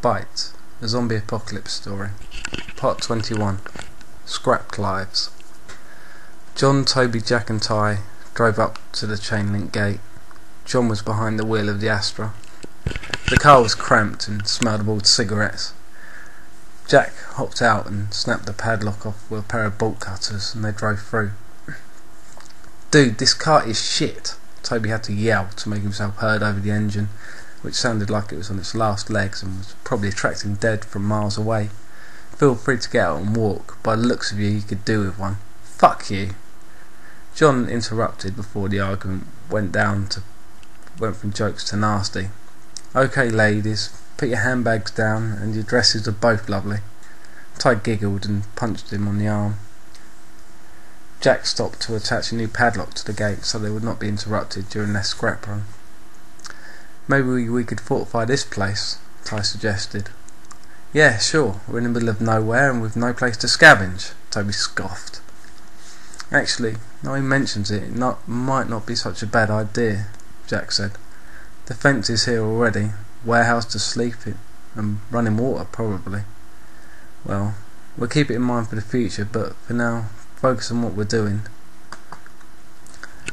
Bite, a zombie apocalypse story. Part 21. Scrapped Lives. John, Toby, Jack and Ty drove up to the chain link gate. John was behind the wheel of the Astra. The car was cramped and smelled of old cigarettes. Jack hopped out and snapped the padlock off with a pair of bolt cutters, and they drove through. "Dude, this car is shit," Toby had to yell to make himself heard over the engine, which sounded like it was on its last legs and was probably attracting dead from miles away. "Feel free to get out and walk. By the looks of you, you could do with one." "Fuck you." John interrupted before the argument went from jokes to nasty. "Okay, ladies, put your handbags down, and your dresses are both lovely." Ty giggled and punched him on the arm. Jack stopped to attach a new padlock to the gate so they would not be interrupted during their scrap run. "Maybe we could fortify this place," Ty suggested. "Yeah, sure, we're in the middle of nowhere and with no place to scavenge," Toby scoffed. "Actually, now he mentions it, might not be such a bad idea," Jack said. "The fence is here already, warehouse to sleep in, and running water probably. Well, we'll keep it in mind for the future, but for now, focus on what we're doing."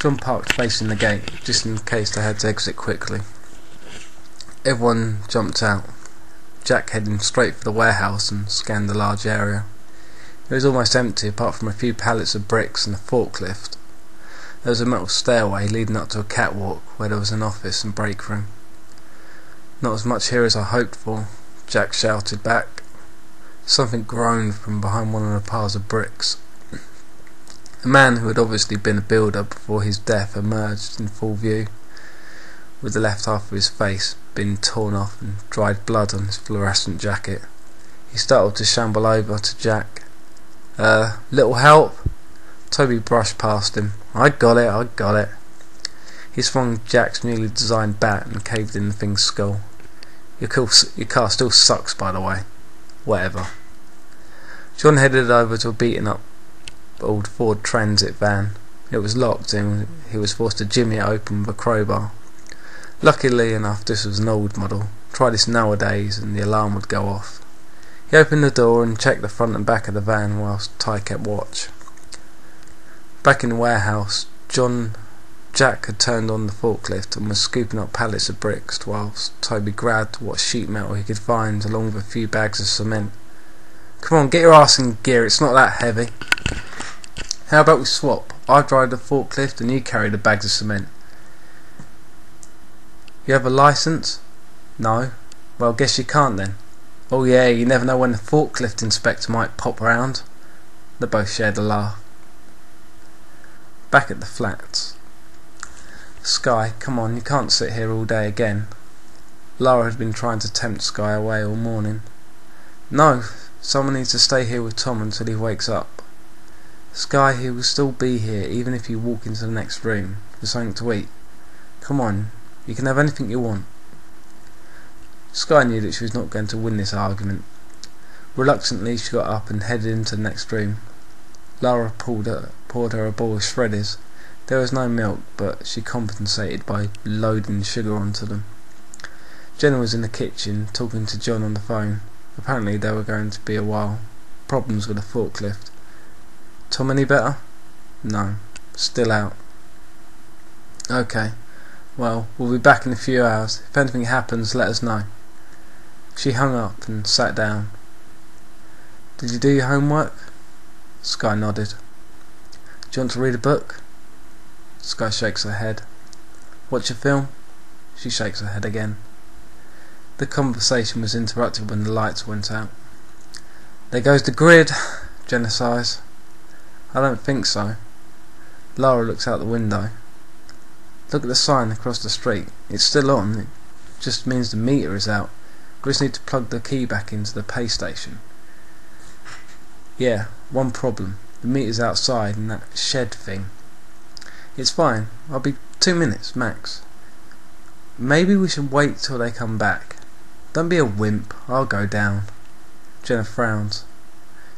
John parked facing the gate, just in case they had to exit quickly. Everyone jumped out, Jack heading straight for the warehouse and scanned the large area. It was almost empty apart from a few pallets of bricks and a forklift. There was a metal stairway leading up to a catwalk where there was an office and break room. "Not as much here as I hoped for," Jack shouted back. Something groaned from behind one of the piles of bricks. A man who had obviously been a builder before his death emerged in full view, with the left half of his face being torn off and dried blood on his fluorescent jacket. He started to shamble over to Jack. Little help?" Toby brushed past him. I got it. He swung Jack's newly designed bat and caved in the thing's skull. Your car still sucks, by the way." "Whatever." John headed over to a beaten up old Ford Transit van. It was locked and he was forced to jimmy it open with a crowbar. Luckily enough, this was an old model. Try this nowadays and the alarm would go off. He opened the door and checked the front and back of the van whilst Ty kept watch. Back in the warehouse, Jack had turned on the forklift and was scooping up pallets of bricks whilst Toby grabbed what sheet metal he could find along with a few bags of cement. "Come on, get your ass in gear, it's not that heavy." "How about we swap? I drive the forklift and you carry the bags of cement." "You have a license?" "No." "Well, guess you can't then." "Oh yeah, you never know when the forklift inspector might pop round." They both shared a laugh. Back at the flats. "Sky, come on, you can't sit here all day again." Lara had been trying to tempt Sky away all morning. "No, someone needs to stay here with Tom until he wakes up." "Sky, he will still be here even if you walk into the next room for something to eat. Come on, you can have anything you want." Sky knew that she was not going to win this argument. Reluctantly she got up and headed into the next room. Lara poured her a bowl of shredders. There was no milk, but she compensated by loading sugar onto them. Jenna was in the kitchen talking to John on the phone. Apparently they were going to be a while. Problems with the forklift. "Tom any better?" "No, still out." "Okay, well, we'll be back in a few hours. If anything happens, let us know." She hung up and sat down. "Did you do your homework?" Sky nodded. "Do you want to read a book?" Sky shakes her head. "Watch a film?" She shakes her head again. The conversation was interrupted when the lights went out. "There goes the grid," Jenna sighs. "I don't think so." Lara looks out the window. "Look at the sign across the street. It's still on. It just means the meter is out. We just need to plug the key back into the pay station." "Yeah, one problem. The meter's outside in that shed thing." "It's fine. I'll be 2 minutes, max." "Maybe we should wait till they come back." "Don't be a wimp. I'll go down." Jenna frowns.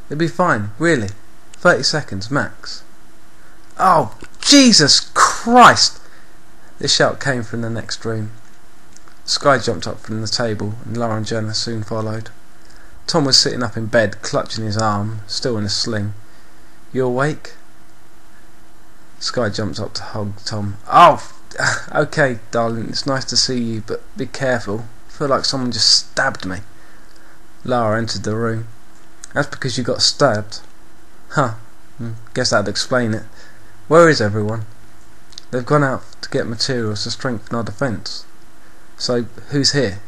"It'll be fine, really. 30 seconds, max." "Oh, Jesus Christ!" The shout came from the next room. Sky jumped up from the table, and Lara and Jenna soon followed. Tom was sitting up in bed, clutching his arm, still in a sling. "You awake?" Sky jumped up to hug Tom. "Oh, okay, darling, it's nice to see you, but be careful. I feel like someone just stabbed me." Lara entered the room. "That's because you got stabbed." "Huh, guess that'd explain it. Where is everyone?" "They've gone out to get materials to strengthen our defence." "So, who's here?"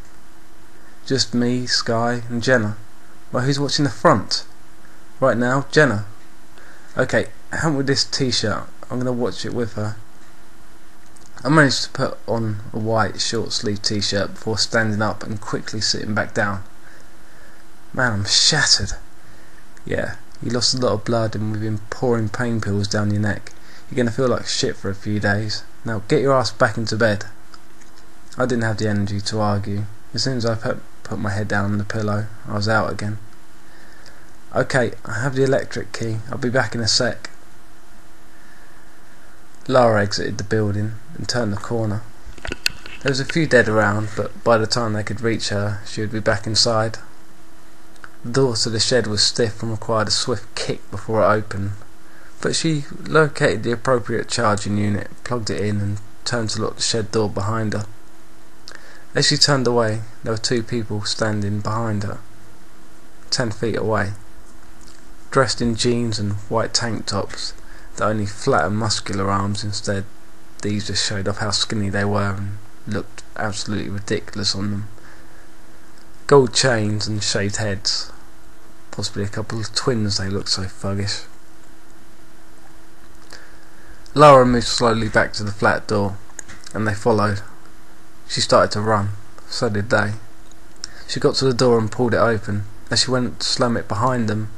"Just me, Sky, and Jenna." "Well, who's watching the front?" "Right now, Jenna." "Okay, help with this t-shirt. I'm going to watch it with her." I managed to put on a white short-sleeved t-shirt before standing up and quickly sitting back down. "Man, I'm shattered." "Yeah, you lost a lot of blood and we've been pouring pain pills down your neck. You're going to feel like shit for a few days. Now get your ass back into bed." I didn't have the energy to argue. As soon as I put my head down on the pillow, I was out again. "Okay, I have the electric key. I'll be back in a sec." Lara exited the building and turned the corner. There was a few dead around, but by the time they could reach her, she would be back inside. The door to the shed was stiff and required a swift kick before it opened, but she located the appropriate charging unit, plugged it in, and turned to lock the shed door behind her. As she turned away, there were two people standing behind her, 10 feet away, dressed in jeans and white tank tops that only flattened muscular arms. Instead, these just showed off how skinny they were and looked absolutely ridiculous on them. Gold chains and shaved heads. Possibly a couple of twins, they looked so thuggish. Lara moved slowly back to the flat door, and they followed. She started to run. So did they. She got to the door and pulled it open. As she went to slam it behind them,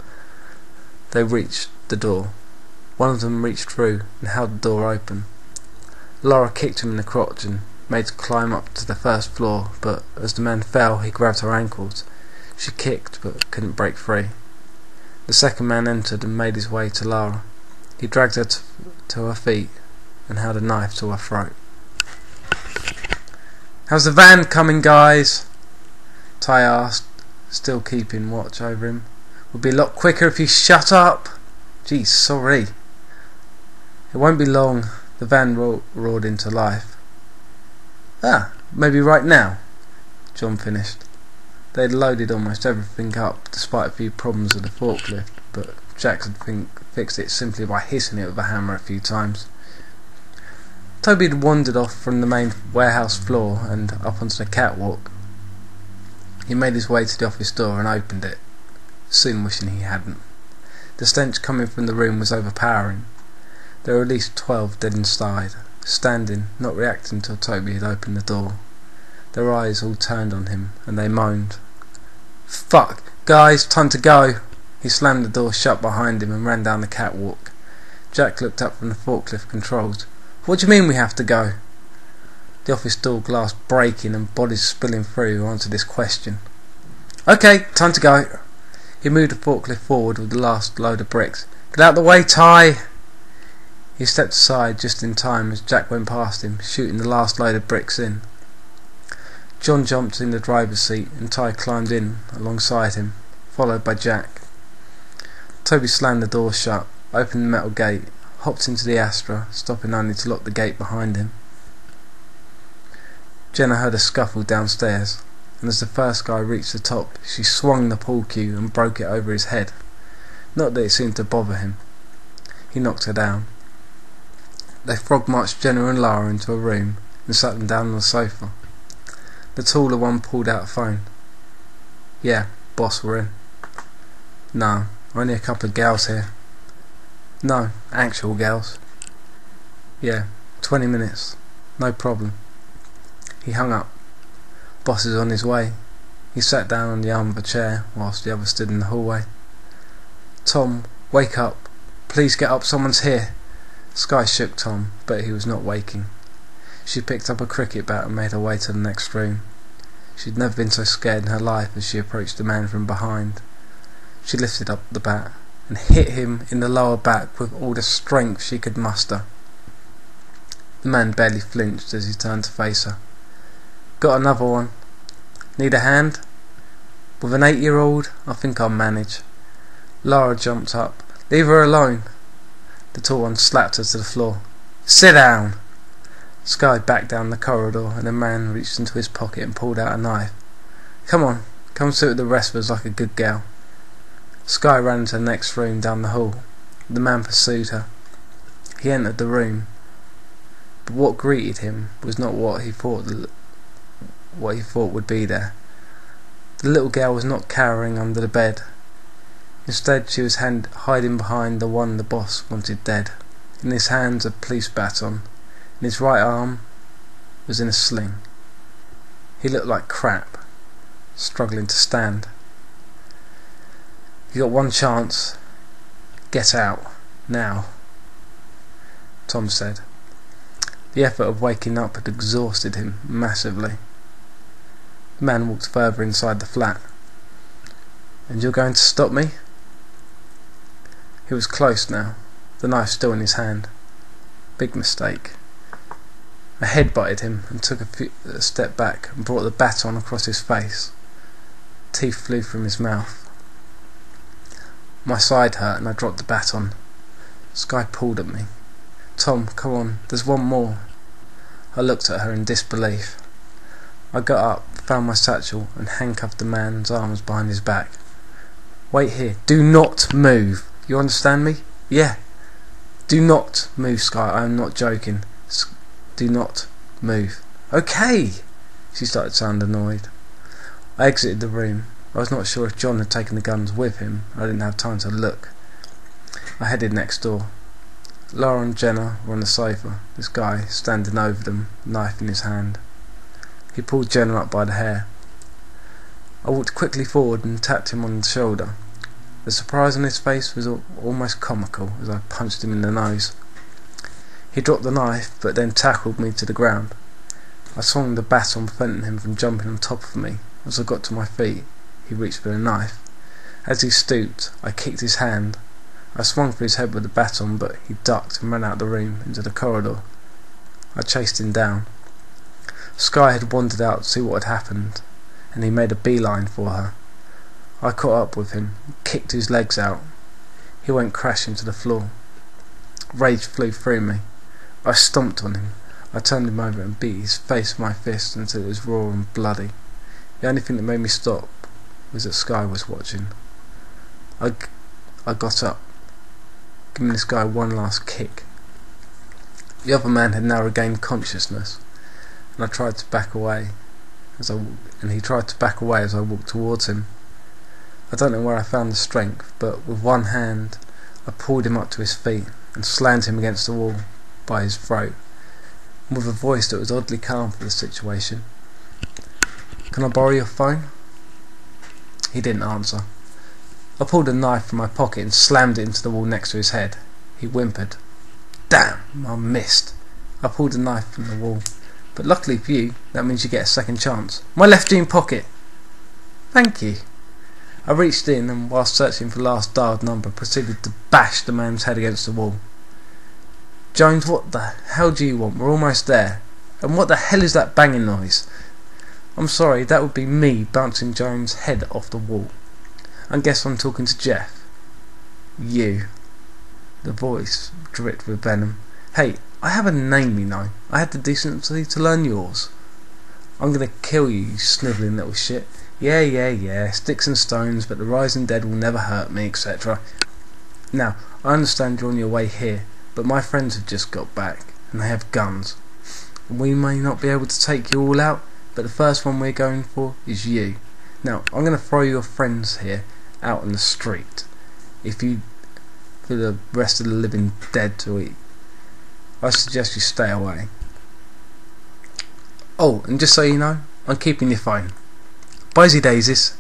they reached the door. One of them reached through and held the door open. Lara kicked him in the crotch and made to climb up to the first floor, but as the man fell, he grabbed her ankles. She kicked but couldn't break free. The second man entered and made his way to Lara. He dragged her to her feet and held a knife to her throat. "How's the van coming, guys?" Ty asked, still keeping watch over him. "Would be a lot quicker if you shut up." "Gee, sorry." "It won't be long." The van roared into life. "Ah, maybe right now," John finished. They had loaded almost everything up, despite a few problems with the forklift, but Jackson fixed it simply by hitting it with a hammer a few times. Toby had wandered off from the main warehouse floor and up onto the catwalk. He made his way to the office door and opened it, soon wishing he hadn't. The stench coming from the room was overpowering. There were at least 12 dead inside, standing, not reacting till Toby had opened the door. Their eyes all turned on him, and they moaned. "Fuck! Guys, time to go!" He slammed the door shut behind him and ran down the catwalk. Jack looked up from the forklift controls. "What do you mean we have to go?" The office door glass breaking and bodies spilling through answered his question. "Okay, time to go." He moved the forklift forward with the last load of bricks. "Get out of the way, Ty!" He stepped aside just in time as Jack went past him, shooting the last load of bricks in. John jumped in the driver's seat and Ty climbed in alongside him, followed by Jack. Toby slammed the door shut, opened the metal gate, hopped into the Astra, stopping only to lock the gate behind him. Jenna heard a scuffle downstairs, and as the first guy reached the top, she swung the pool cue and broke it over his head. Not that it seemed to bother him. He knocked her down. They frog-marched Jenna and Lara into a room and sat them down on the sofa. The taller one pulled out a phone. "Yeah, boss, we're in." "No, only a couple of gals here." "No, actual gals." "Yeah, 20 minutes. No problem." He hung up. "Boss is on his way." He sat down on the arm of a chair whilst the other stood in the hallway. "Tom, wake up. Please get up, someone's here." Sky shook Tom, but he was not waking. She picked up a cricket bat and made her way to the next room. She'd never been so scared in her life as she approached the man from behind. She lifted up the bat and hit him in the lower back with all the strength she could muster. The man barely flinched as he turned to face her. Got another one. Need a hand? With an 8-year-old, I think I'll manage. Lara jumped up. Leave her alone. The tall one slapped her to the floor. Sit down! Sky backed down the corridor and the man reached into his pocket and pulled out a knife. Come on, come sit with the rest of us like a good gal. Sky ran into the next room down the hall. The man pursued her. He entered the room, but what greeted him was not what he thought would be there. The little girl was not cowering under the bed. Instead, she was hiding behind the one the boss wanted dead. In his hands a police baton, and his right arm was in a sling. He looked like crap, struggling to stand. You got one chance. Get out, now, Tom said. The effort of waking up had exhausted him massively. The man walked further inside the flat. And you're going to stop me? He was close now, the knife still in his hand. Big mistake. I head-butted him and took a step back and brought the baton across his face. Teeth flew from his mouth. My side hurt and I dropped the baton. Sky pulled at me. Tom, come on, there's one more. I looked at her in disbelief. I got up, found my satchel and handcuffed the man's arms behind his back. Wait here. Do not move. You understand me? Yeah. Do not move, Sky. I am not joking. Do not move. Okay. She started to sound annoyed. I exited the room. I was not sure if John had taken the guns with him. I didn't have time to look. I headed next door. Laura and Jenna were on the sofa, this guy standing over them, knife in his hand. He pulled Jenna up by the hair. I walked quickly forward and tapped him on the shoulder. The surprise on his face was almost comical as I punched him in the nose. He dropped the knife, but then tackled me to the ground. I swung the baton, preventing him from jumping on top of me. As I got to my feet, he reached for the knife. As he stooped, I kicked his hand. I swung for his head with the baton, but he ducked and ran out the room into the corridor. I chased him down. Sky had wandered out to see what had happened, and he made a beeline for her. I caught up with him, kicked his legs out. He went crashing to the floor. Rage flew through me. I stomped on him. I turned him over and beat his face with my fist until it was raw and bloody. The only thing that made me stop was that Sky was watching. I got up, giving this guy one last kick. The other man had now regained consciousness, and I tried to back away he tried to back away as I walked towards him. I don't know where I found the strength, but with one hand I pulled him up to his feet and slammed him against the wall by his throat, and with a voice that was oddly calm for the situation. Can I borrow your phone? He didn't answer. I pulled a knife from my pocket and slammed it into the wall next to his head. He whimpered. Damn, I missed. I pulled the knife from the wall. But luckily for you, that means you get a second chance. My left jean pocket. Thank you. I reached in and, whilst searching for the last dialed number, proceeded to bash the man's head against the wall. Jones, what the hell do you want? We're almost there. And what the hell is that banging noise? I'm sorry, that would be me bouncing Jones' head off the wall. I guess I'm talking to Jeff. You. The voice dripped with venom. Hey, I have a name, you know. I had the decency to learn yours. I'm gonna kill you, you snivelling little shit. Yeah, sticks and stones, but the rising dead will never hurt me, etc. Now, I understand you're on your way here, but my friends have just got back, and they have guns. We may not be able to take you all out, but the first one we're going for is you. Now, I'm gonna throw your friends here out on the street. For the rest of the living dead to eat. I suggest you stay away. Oh, and just so you know, I'm keeping your phone. Bye-zy daisies.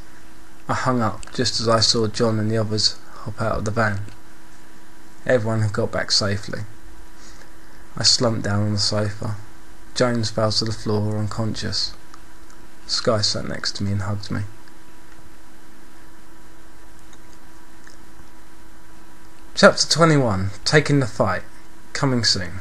I hung up just as I saw John and the others hop out of the van. Everyone had got back safely. I slumped down on the sofa. Jones fell to the floor unconscious. Sky sat next to me and hugged me. Chapter 21. Taking the Fight. Coming soon.